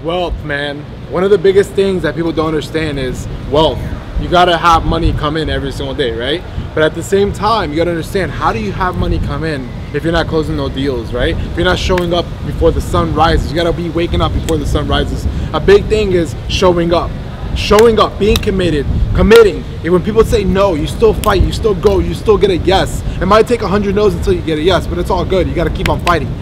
Wealth, man. One of the biggest things that people don't understand is wealth. You gotta have money come in every single day, right? But at the same time, you gotta understand, how do you have money come in if you're not closing no deals, right? If you're not showing up before the sun rises, you gotta be waking up before the sun rises. A big thing is showing up. Showing up, being committed, committing. And when people say no, you still fight, you still go, you still get a yes. It might take 100 no's until you get a yes, but it's all good. You gotta keep on fighting,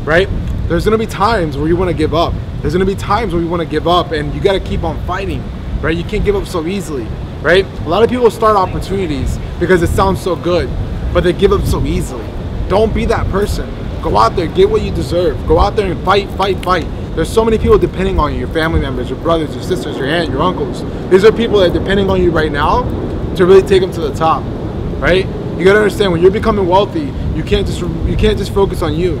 right? There's gonna be times where you wanna give up. There's gonna be times where you wanna give up, and you gotta keep on fighting, right? You can't give up so easily, right? A lot of people start opportunities because it sounds so good, but they give up so easily. Don't be that person. Go out there, get what you deserve. Go out there and fight, fight, fight. There's so many people depending on you, your family members, your brothers, your sisters, your aunt, your uncles. These are people that are depending on you right now to really take them to the top, right? You gotta understand, when you're becoming wealthy, you can't just focus on you,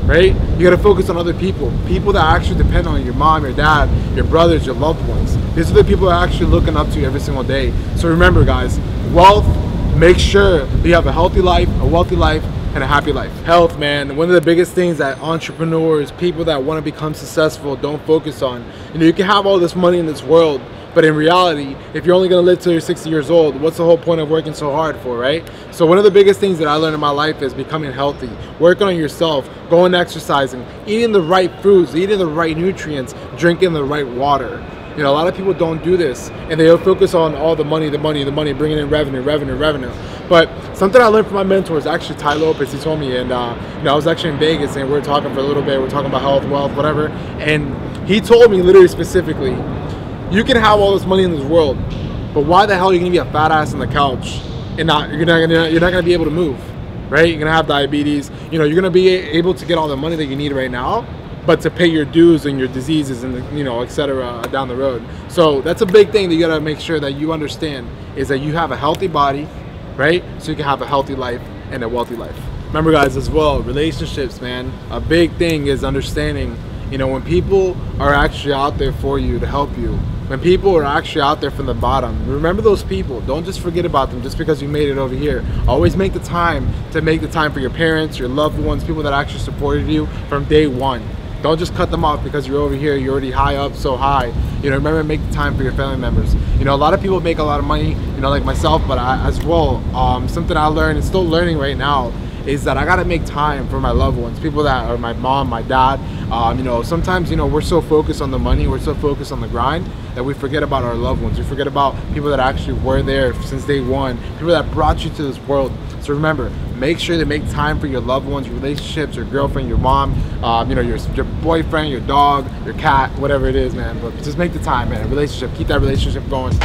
right? You gotta focus on other people that actually depend on you, your mom, your dad, your brothers, your loved ones. These are the people that are actually looking up to you every single day. So remember, guys, wealth, make sure that you have a healthy life, a wealthy life, and a happy life. Health, man, one of the biggest things that entrepreneurs, people that want to become successful, don't focus on. You know, you can have all this money in this world, but in reality, if you're only going to live till you're 60 years old, what's the whole point of working so hard for, right? So one of the biggest things that I learned in my life is becoming healthy, working on yourself, going exercising, eating the right foods, eating the right nutrients, drinking the right water. You know, a lot of people don't do this, and they focus on all the money, bringing in revenue. But something I learned from my mentors, actually Ty Lopez, he told me, and you know, I was actually in Vegas, and we were talking for a little bit, we are talking about health, wealth, whatever, and he told me literally specifically, you can have all this money in this world, but why the hell are you gonna be a fat ass on the couch and you're not gonna be able to move, right? You're gonna have diabetes, you know, you're gonna be able to get all the money that you need right now, but to pay your dues and your diseases and, you know, etc. down the road. So that's a big thing that you gotta make sure that you understand, is that you have a healthy body, right? So you can have a healthy life and a wealthy life. Remember, guys, as well, relationships, man. A big thing is understanding, you know, when people are actually out there for you to help you, when people are actually out there from the bottom, remember those people. Don't just forget about them just because you made it over here. Always make the time for your parents, your loved ones, people that actually supported you from day one. Don't just cut them off because you're over here, you're already high up, so high. You know, remember, make the time for your family members. You know, a lot of people make a lot of money, you know, like myself, but I as well, something I learned and still learning right now is that I gotta make time for my loved ones, people that are my mom, my dad. You know, sometimes, you know, we're so focused on the money, we're so focused on the grind that we forget about our loved ones. We forget about people that actually were there since day one, people that brought you to this world. So remember, make sure to make time for your loved ones, your relationships, your girlfriend, your mom, you know, your boyfriend, your dog, your cat, whatever it is, man. But just make the time, man. A relationship, keep that relationship going.